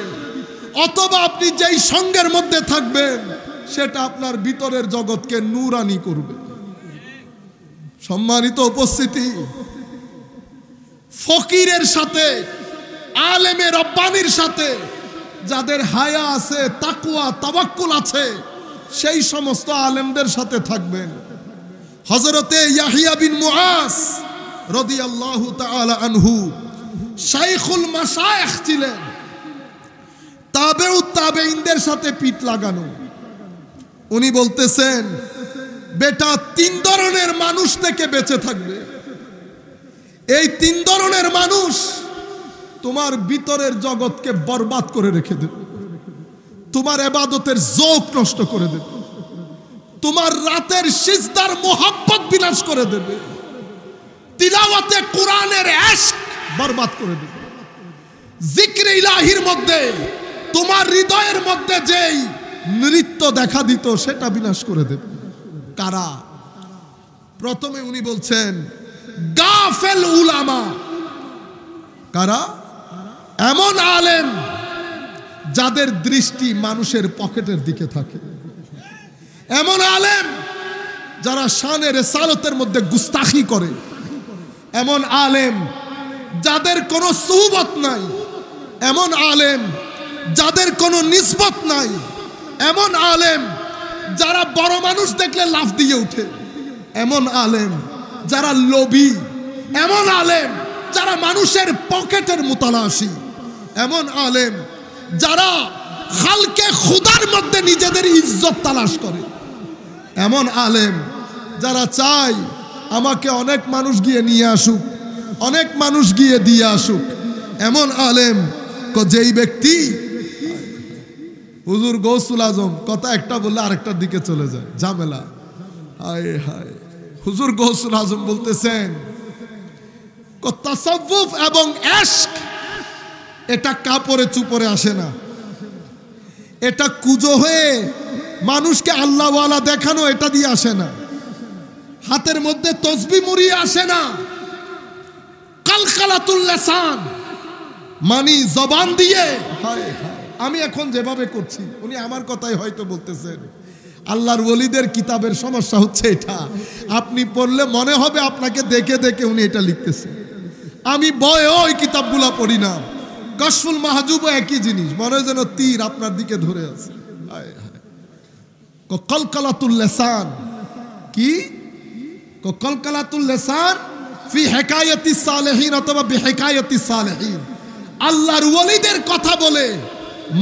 অথবা আপনি যেই সঙ্গের মধ্যে থাকবেন সেটা আপনার ভিতরের জগৎকে নূরানি করবে। সম্মানিত উপস্থিতি, ফকিরের সাথে, আলেমে রব্বানির সাথে যাদের হায়া আছে, তাকওয়া, তাওয়াক্কুল আছে, সেই সমস্ত আলেমদের সাথে থাকবেন। হযরতে ইয়াহিয়া বিন মুআজ রাদিয়াল্লাহু তাআলা আনহু শাইখুল মাশায়েখ ছিলেন। তাবেউত তাবেঈনদের সাথে পিঠ লাগানো। উনি বলতেছেন, বেটা 3 ধরনের মানুষ থেকে বেঁচে থাকবে। এই 3 ধরনের মানুষ তোমার ভিতরের জগৎকে বরবাদ করে রেখে দেবে, তোমার ইবাদতের যৌক নষ্ট করে দেবে, তোমার রাতের সিজদার মোহাব্বত বিনাশ করে দেবে, তিলাওয়াতে কোরআনের ইশক বরবাদ করে দেবে, জিক্রে ইলাহির মধ্যে তোমার হৃদয়ের মধ্যে যেই নৃত্য দেখা দিত সেটা বিনাশ করে দেবে। কারা? প্রথমে উনি বলছেন গাফেল উলামা। কারা? এমন আলেম যাদের দৃষ্টি মানুষের পকেটের দিকে থাকে, এমন আলেম যারা শানে রিসালাতের মধ্যে গুস্তাখি করে, এমন আলেম যাদের কোনো সুহবত নাই, এমন আলেম যাদের কোনো নিসবত নাই, এমন আলেম যারা বড় মানুষ দেখলে লাফ দিয়ে ওঠে, এমন আলেম যারা লোভী, এমন আলেম যারা মানুষের পকেটের মুতালাশি, এমন আলেম যারা খালকে খুদার মধ্যে নিজেদের ইজ্জত তালাশ করে, এমন আলেম যারা চায় আমাকে অনেক মানুষ গিয়ে নিয়ে আসুক, অনেক মানুষ গিয়ে দিয়ে আসুক, এমন আলেম যেই ব্যক্তি হুজুর গৌসুল আজম কথা একটা বললে আরেকটার দিকে চলে যায়, ঝামেলা। হায় হায়, হুজুর গৌসুল আজম বলতেছেন তাসাউফ এবং ইশক এটা কাপড়ে চুপড়ে আসে না, এটা কুজো হয়ে মানুষকে আল্লাহওয়ালা দেখানো এটা দিয়ে আসে না, হাতের মধ্যে তসবিহ মুড়িয়ে আসে না, কালকালাতুল লিসান মানে জবান দিয়ে। হায় হায়, আমি এখন যেভাবে করছি উনি আমার কথাই হয়তো বলতেছেন। আল্লাহর ওলিদের কিতাবের সমস্যা হচ্ছে এটা, আপনি পড়লে মনে হবে আপনাকে দেখে দেখে উনি এটা লিখতেছেন। আমি বয়ে ওই কিতাবগুলা পড়ি না, কাশফুল মাহজুবও একই জিনিস, মনে যেন তীর আপনার দিকে ধরে আছে। কলকালাতুল লিসান কি? কলকালাতুল লিসান ফি হিকায়াতিস সালেহিন অথবা বিহিকায়াতিস সালেহিন, আল্লাহর ওলিদের কথা বলে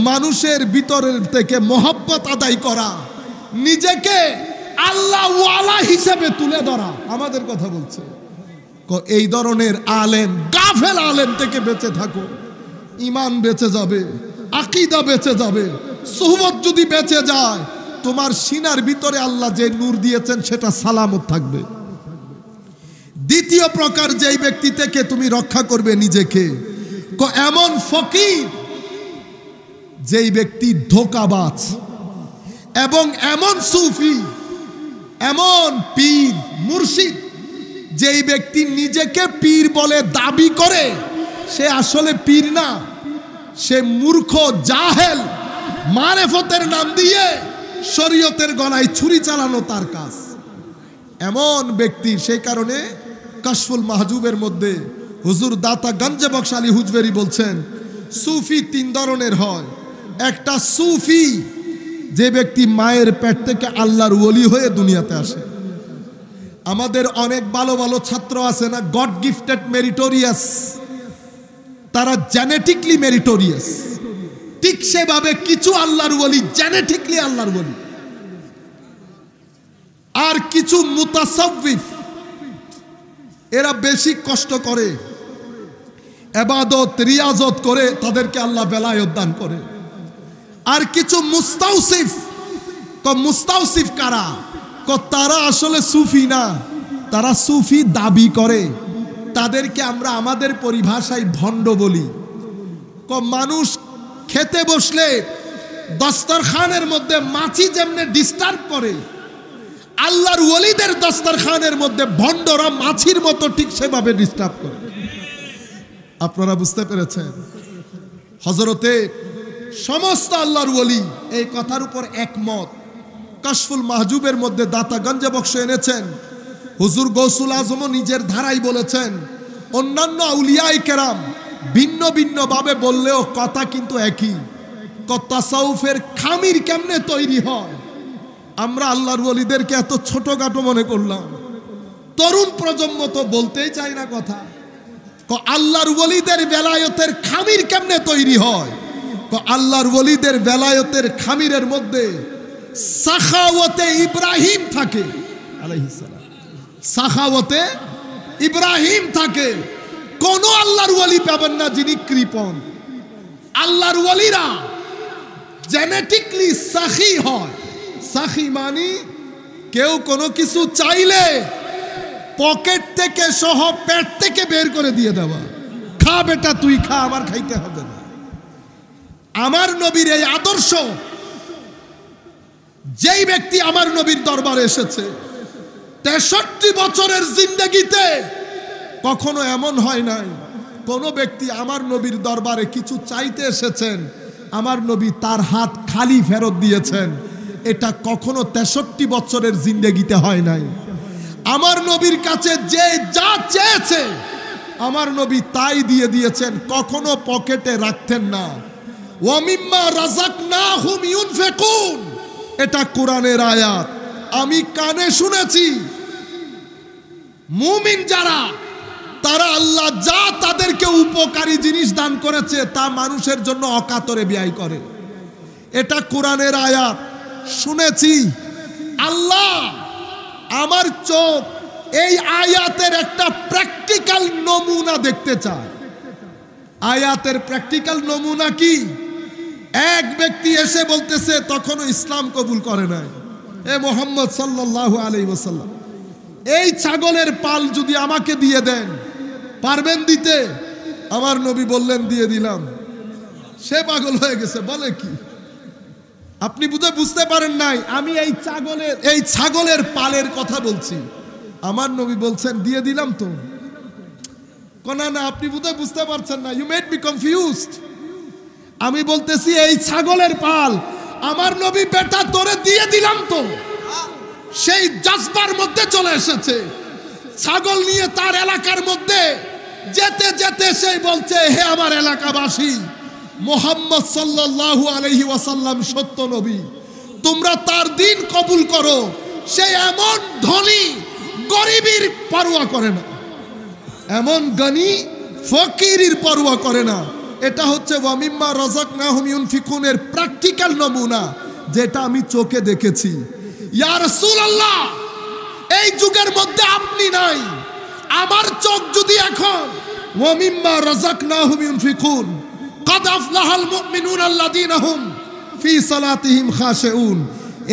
মানুষের ভিতরের থেকে মোহাব্বত আদায় করা, নিজেকে আল্লাহ ওয়ালা হিসেবে তুলে ধরা, আমাদের কথা বলছে। এই ধরনের আলেম, গাফেল আলেম থেকে বেঁচে থাকো, ঈমান বেঁচে যাবে, আকীদা বেঁচে যাবে, সুহবত যদি বেঁচে যায় তোমার সিনার ভিতরে আল্লাহ যে নূর দিয়েছেন সেটা সালামত থাকবে। দ্বিতীয় প্রকার যেই ব্যক্তি থেকে তুমি রক্ষা করবে নিজেকে, এমন ফকির যেই ব্যক্তি ধোঁকাবাজ, এবং এমন সুফি, এমন পীর মুর্শিদ যেই ব্যক্তি নিজেকে পীর বলে দাবি করে সে আসলে পীর না, সে মূর্খ জাহেল, মারেফতের নাম দিয়ে শরীয়তের গলায় ছুরি চালানো তার কাজ। এমন ব্যক্তি, সেই কারণে কাশফুল মাহজুবের মধ্যে হুজুর দাতা গঞ্জে বখশ আলী হুজবেরি বলছেন সুফি তিন ধরনের হয়। একটা সুফি যে ব্যক্তি মায়ের পেট থেকে আল্লাহর ওলি হয়ে দুনিয়াতে আসে। আমাদের অনেক ভালো ভালো ছাত্র আছে না, গড গিফটেড মেরিটোরিয়াস, তারা জেনেটিকলি মেরিটোরিয়াস, ঠিক সেভাবে কিছু আল্লাহর ওলি জেনেটিকলি আল্লাহর ওলি, আর কিছু মুতাসাউফিফ এরা বেশি কষ্ট করে, ইবাদত রিয়াজত করে তাদেরকে আল্লাহ বেলায়েত দান করে। আর কিছু মুস্তাউসিফ, মুস্তাউসিফ কারা? তারা আসলে সুফি না, তারা সুফি দাবি করে, তাদেরকে আমরা আমাদের পরিভাষায় ভণ্ড বলি। মানুষ খেতে বসলে দস্তরখানের মধ্যে মাছি যেমনে ডিস্টার্ব করে, আল্লাহর ওলিদের দস্তরখানের মধ্যে ভণ্ডরা মাছির মতো ঠিক সেভাবে ডিস্টার্ব করে। আপনারা বুঝতে পেরেছেন? হযরতে সমস্ত আল্লাহর ওলি এই কথার উপর একমত। কাশফুল মাহজুবের মধ্যে দাতা গঞ্জে বখশ এনেছেন, হুজুর গৌসুল আজমও নিজের ধারাই বলেছেন, অন্যান্য আউলিয়ায়ে কেরাম ভিন্ন ভিন্ন ভাবে বললেও কথা কিন্তু একই। তাসাউফের খামির কেমনে তৈরি হয়? আমরা আল্লাহর ওলিদেরকে এত ছোটখাটো মনে করলাম, তরুণ প্রজন্ম তো বলতেই চায় না কথা। আল্লাহর ওলিদের বেলায়েতের খামির কেমনে তৈরি হয়? আল্লাহর ওলিদের বেলায়েতের খামিরের মধ্যে সাখাওয়াতে ইব্রাহিম থাকে আলাইহিস সালাম, সাখাওয়াতে ইব্রাহিম থাকে। কোন আল্লাহর ওয়ালি পাবেন না যিনি কৃপণ। আল্লাহর ওয়ালিরা জেনেটিকলি সাখী হয়। সাখী মানে কেউ কোনো কিছু চাইলে পকেট থেকে সহ পেট থেকে বের করে দিয়ে দেওয়া, খা বেটা তুই খা, আমার খাইতে হবে না। আমার নবীর এই আদর্শ, যেই ব্যক্তি আমার নবীর দরবারে এসেছে 63 বছরের জিন্দেগিতে কখনো এমন হয় নাই কোন ব্যক্তি আমার নবীর দরবারে কিছু চাইতে এসেছেন, আমার নবী তার হাত খালি ফেরত দিয়েছেন। এটা কখনো 63 বছরের জিন্দেগিতে হয় নাই। আমার নবীর কাছে যে যা চেয়েছে আমার নবী তাই দিয়ে দিয়েছেন, কখনো পকেটে রাখতেন না। ওয়া মিম্মা রাযাকনাহুম ইউনফিকুন, এটা কোরআনের আয়াত, আমি কানে শুনেছি। মুমিন যারা, তারা আল্লাহ যা তাদেরকে উপকারী জিনিস দান করেছে তা মানুষের জন্য অকাতরে ব্যয় করে। এটা কোরআনের আয়াত, শুনেছি। আল্লাহ আমার চোখ এই আয়াতের একটা প্র্যাকটিক্যাল নমুনা দেখতে চায়। আয়াতের প্র্যাকটিক্যাল নমুনা কি? এক ব্যক্তি এসে বলতেছে, তখনও ইসলাম কবুল করে নাই, এ মুহাম্মদ সাল্লাল্লাহু আলাইহি ওয়াসাল্লাম, এই ছাগলের পাল যদি আমাকে দিয়ে দেন পারবেন দিতে? আমার নবী বললেন দিয়ে দিলাম। সে পাগল হয়ে গেছে, বলে কি? আপনি বুঝতে পারেন নাই, আমি এই ছাগলের পালের কথা বলছি। আমার নবী বলছেন দিয়ে দিলাম তো। না না, আপনি বুঝতে পারছেন না, ইউ মেড মি কনফিউজড। আমি বলতেছি এই ছাগলের পাল, আমার নবী বেটা তোরে দিয়ে দিলাম তো। সেই জজবার মধ্যে চলে এসেছে, ছাগল নিয়ে তার এলাকার মধ্যে যেতে যেতে সেই বলছে, হে আমার এলাকাবাসী, মুহাম্মদ সাল্লাল্লাহু আলাইহি ওয়াসাল্লাম সত্য নবী, তোমরা তার দিন কবুল করো। সে এমন ধনী গরিবের পরোয়া করে না, এমন গনি ফকিরের পরোয়া করে না। এটা হচ্ছে ওয়া মিম্মা রাযাকনাহুম ইউনফিকুনের প্র্যাকটিক্যাল নমুনা, যেটা আমি চোখে দেখেছি। ইয়া রাসূলুল্লাহ, এই যুগের মধ্যে আপনি নাই, আমার চোখ যদি এখন ওয়া মিম্মা রাযাকনাহুম ইউনফিকুন কাদ আফলাহাল মুমিনুনা আল্লাযীনা হুম ফি সালাতিহিম খাশিউন,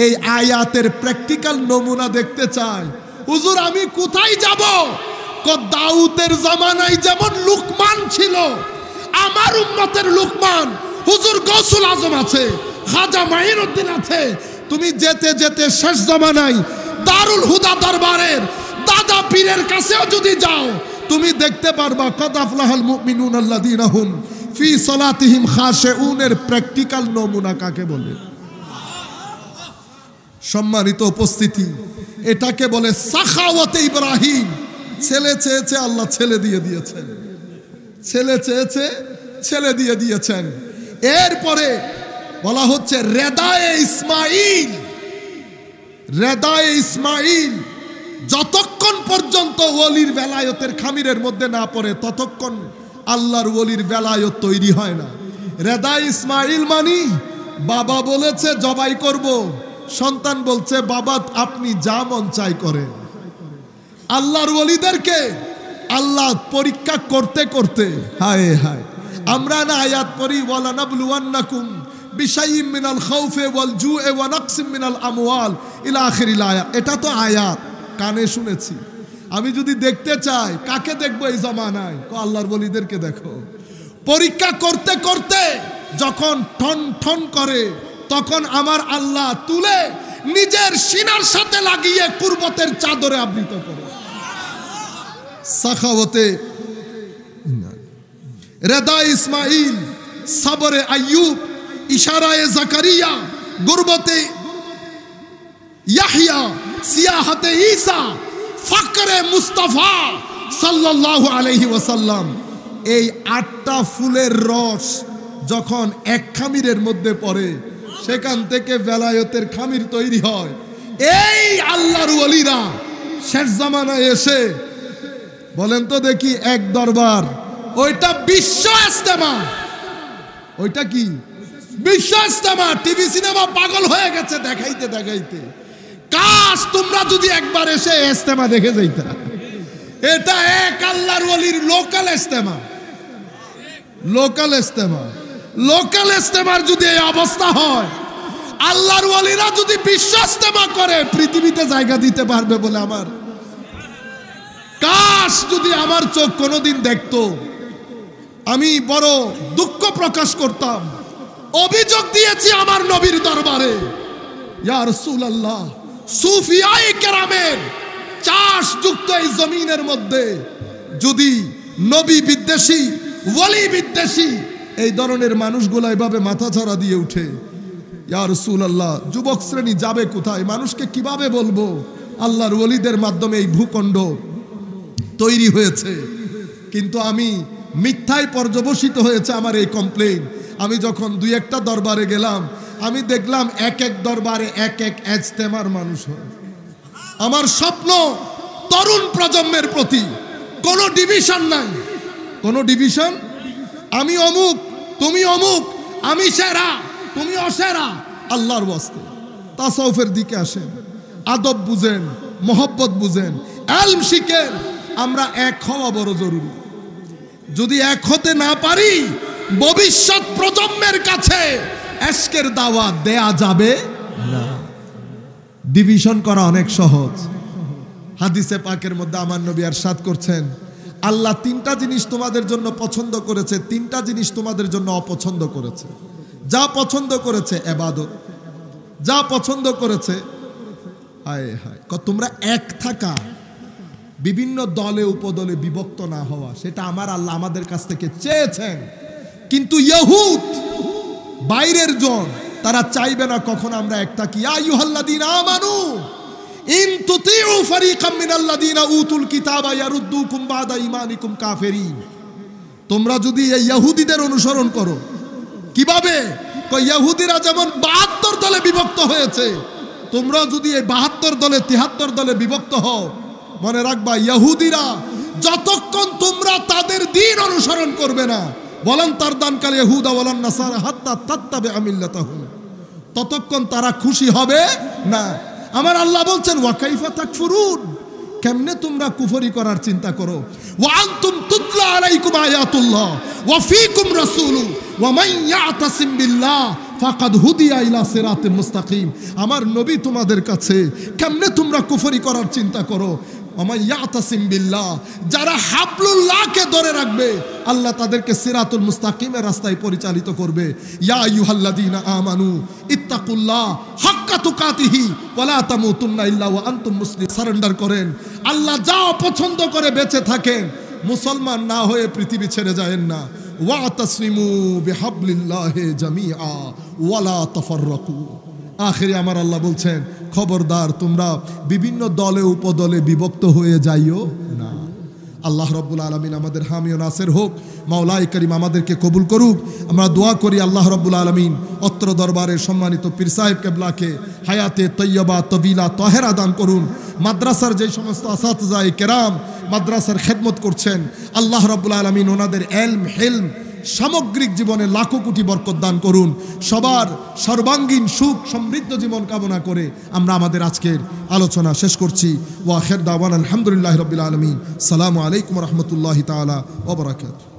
এই আয়াতের প্র্যাকটিক্যাল নমুনা দেখতে চাই। হুজুর আমি কোথায় যাব? দাউদের জামানায় যেমন লুকমান ছিল, আমার উম্মতের লুকমান হুজুর গৌসুল আজম আছে, খাজা মাইনুদ্দিন আছে। তুমি যেতে যেতে শেষ জামানায় দারুল হুদা দরবারের দাদা পীরের কাছেও যদি যাও, তুমি দেখতে পারবা কাদ আফলাহাল মুমিনুনা আল্লাযীনা হুম ফি সালাতিহিম খাশিউনের প্র্যাকটিক্যাল নমুনা কাকে বলে। সম্মানিত উপস্থিতি, এটাকে বলে সাখাওয়াতে ইব্রাহিম। ছেলে চেয়েছে, আল্লাহ ছেলে দিয়ে দিয়েছেন। ছেলে চেয়েছে, ছেলে দিয়ে দিয়েছেন। এরপরে বলা হচ্ছে রেদায়ে ইসমাইল। রেদায়ে ইসমাইল, যতক্ষণ পর্যন্ত ওলির বেলায়তের খামিরের মধ্যে না পড়ে ততক্ষণ আল্লাহর ওলির বেলায়ত তৈরি হয় না। রেদায়ে ইসমাইল মানি বাবা বলেছে জবাই করব, সন্তান বলছে বাবা আপনি যা মন চাই করেন। আল্লাহর ওলিদেরকে আল্লাহ পরীক্ষা করতে করতে, হায় হায়, আমরা না আয়াত পড়ি ওয়ালা নাবলুওয়ান্নাকুম বিশাইইম মিনাল খাউফি ওয়াল জুই ওয়া নাকসিম মিনাল আমওয়াল ইলা আখিরিল আয়াত। এটা তো আয়াত, কানে শুনেছি। আমি যদি দেখতে চাই কাকে দেখবো এই জামানায়? আল্লাহর ওলিদেরকে দেখো। পরীক্ষা করতে করতে যখন ঠন ঠন করে, তখন আমার আল্লাহ তুলে নিজের সিনার সাথে লাগিয়ে কুরবতের চাদরে আবৃত করে। সাখাওয়াতে রেদা ইসমাইল, সাবরে আইয়ুব, ইশারায়ে জাকারিয়া, গুরবতে ইয়াহইয়া, সিয়াহাতে ঈসা, ফাকরে মুস্তাফা সাল্লাল্লাহু আলাইহি ওয়াসাল্লাম, এই 8টা ফুলের রস যখন এক খামিরের মধ্যে পড়ে, সেখান থেকে বেলায়তের খামির তৈরি হয়। এই আল্লাহর ওলিরা শেষ জামানায় এসে বলেন তো দেখি, এক দরবার, ওইটা বিশ্ব ইজতেমা। ওইটা কি বিশ্ব ইজতেমা? টিভি সিনেমা পাগল হয়ে গেছে দেখাইতে দেখাইতে। কাশ তোমরা যদি একবার এসে ইজতেমা দেখে যাইতা। এটা এক আল্লাহর ওলির লোকাল ইস্তেমা। লোকাল ইস্তেমা, লোকাল ইস্তেমার যদি এই অবস্থা হয়, আল্লাহর ওলিরা যদি বিশ্ব ইস্তেমা করে পৃথিবীতে জায়গা দিতে পারবে বলে আমার কাশ যদি আমার চোখ কোনোদিন দেখতো। আমি বড় দুঃখ প্রকাশ করতাম। অভিযোগ দিয়েছি আমার নবীর দরবারে, ইয়া রাসূলুল্লাহ, সুফিয়ায়ে কেরামের চাষযুক্ত এই জমিনের মধ্যে যদি নবী বিদ্বেষী, ওলি বিদ্বেষী এই ধরনের মানুষগুলো এভাবে মাথাছাড়া দিয়ে উঠে, ইয়া রাসূলুল্লাহ, যুবক শ্রেণী যাবে কোথায়? মানুষকে কিভাবে বলবো আল্লাহর ওলিদের মাধ্যমে এই ভূখণ্ড তৈরি হয়েছে? কিন্তু আমি মিথ্যায় পর্যবসিত হয়েছে আমার এই কমপ্লেইন। আমি যখন দুই একটা দরবারে গেলাম, আমি দেখলাম এক এক দরবারে এক এক ইজতেমার মানুষ হয়। আমার স্বপ্ন তরুণ প্রজন্মের প্রতি কোনো ডিভিশন নাই, কোনো ডিভিশন। আমি অমুক, তুমি অমুক, আমি সেরা, তুমি অসেরা। আল্লাহর ওয়াস্তে তাসাউফের দিকে আসেন, আদব বুঝেন, মোহব্বত বুঝেন, ইলম শিখেন। আমরা এক হওয়া বড় জরুরি। যদি এক হতে না পারি, ভবিষ্যৎ প্রজন্মের কাছে এশকের দাওয়াত দেয়া যাবে না। ডিভিশন করা অনেক সহজ। হাদিসে পাকের মধ্যে আমার নবী ইরশাদ করছেন, আল্লাহ তিনটা জিনিস তোমাদের জন্য পছন্দ করেছে, তিনটা জিনিস তোমাদের জন্য অপছন্দ করেছে। যা পছন্দ করেছে ইবাদত, যা পছন্দ করেছে হায় হায় তোমরা এক থাকা, বিভিন্ন দলে উপদলে বিভক্ত না হওয়া, সেটা আমার আল্লাহ আমাদের কাছ থেকে চেয়েছেন। কিন্তু ইহুদ বাইরের জন, তারা চাইবে না কখন আমরা এক থাকি। ইয়া আইয়ুহাল্লাযীনা আমানু ইন তুতিউ ফারিকাম মিনাল্লাযীনা উতুল কিতাবা ইয়ারুদ্দুকুম বাদা ঈমানিকুম কাফিরিন। তোমরা যদি এই ইহুদিদের অনুসরণ করো, কিভাবে? ইহুদিরা যেমন 72 দলে বিভক্ত হয়েছে, তোমরা যদি এই 72 দলে 73 দলে বিভক্ত হও, মনে রাখবা ইহুদিরা যতক্ষণ তোমরা তাদের দ্বীন অনুসরণ করবে না, বলেন তার দানকাল ইহুদা ওয়ালান নাসারা হাত্তা তাত্তাবিআ মিল্লাতাহুম, ততক্ষণ তারা খুশি হবে না। আমার আল্লাহ বলছেন ওয়া কাইফা তাকফুরুন, কেমনে তোমরা কুফরি করার চিন্তা করো। ওয়া আনতুম তুতলা আলাইকুম আয়াতুল্লাহ ওয়া ফীকুম রাসূলু ওয়া মান ইয়াতাসিম বিল্লাহ ফাকাদ হুদিয়া ইলা সিরাতিম মুস্তাকিম। আমার নবী তোমাদের কাছে কেমনে তোমরা কুফরি করার চিন্তা করো। ওয়া ইয়াতাসিম বিল্লাহ, যারা হাবলুল্লাহকে ধরে রাখবে, আল্লাহ তাদেরকে সিরাতুল মুস্তাকিমের রাস্তায় পরিচালিত করবে। ইয়া আইয়ুহাল্লাযীনা আমানু ইত্তাকুল্লাহ হাক্কা তুকাতিহি ওয়া লা তামুতুন্না ইল্লা ওয়া আনতুম মুসলিমুন। সারেন্ডার করেন, আল্লাহ যা পছন্দ করে বেঁচে থাকেন, মুসলমান না হয়ে পৃথিবী ছেড়ে যায়েন না। ওয়াতাসলিমু বিহাবলিল্লাহি জামিআ ওয়া লা তাফাররাকু। আখিরে আমার আল্লাহ বলছেন, খবরদার তোমরা বিভিন্ন দলে উপদলে বিভক্ত হয়ে যাইও না। আল্লাহ রাব্বুল আলামিন আমাদের হামি ও নাসির হোক। মাওলাই করিম আমাদেরকে কবুল করুক। আমরা দোয়া করি আল্লাহ রাব্বুল আলামিন অত্র দরবারের সম্মানিত পীর সাহেব কেবলাকে হায়াতে তৈয়বা তবিলা তাহেরা দান করুন। মাদ্রাসার যে সমস্ত আসাতিজায়ে কেরাম মাদ্রাসার খেদমত করছেন, আল্লাহ রাব্বুল আলামিন ওনাদের ইলম হিলম সামগ্রিক জীবনে লাখো কোটি বরকত দান করুন। সবার সর্বাঙ্গীন সুখ সমৃদ্ধ জীবন কামনা করে আমরা আমাদের আজকের আলোচনা শেষ করছি। ওয়া আখির দাওয়ানা আলহামদুলিল্লাহি রাব্বিল আলামিন। আসসালামু আলাইকুম ওয়া রাহমাতুল্লাহি তাআলা ওয়া বারাকাতুহু।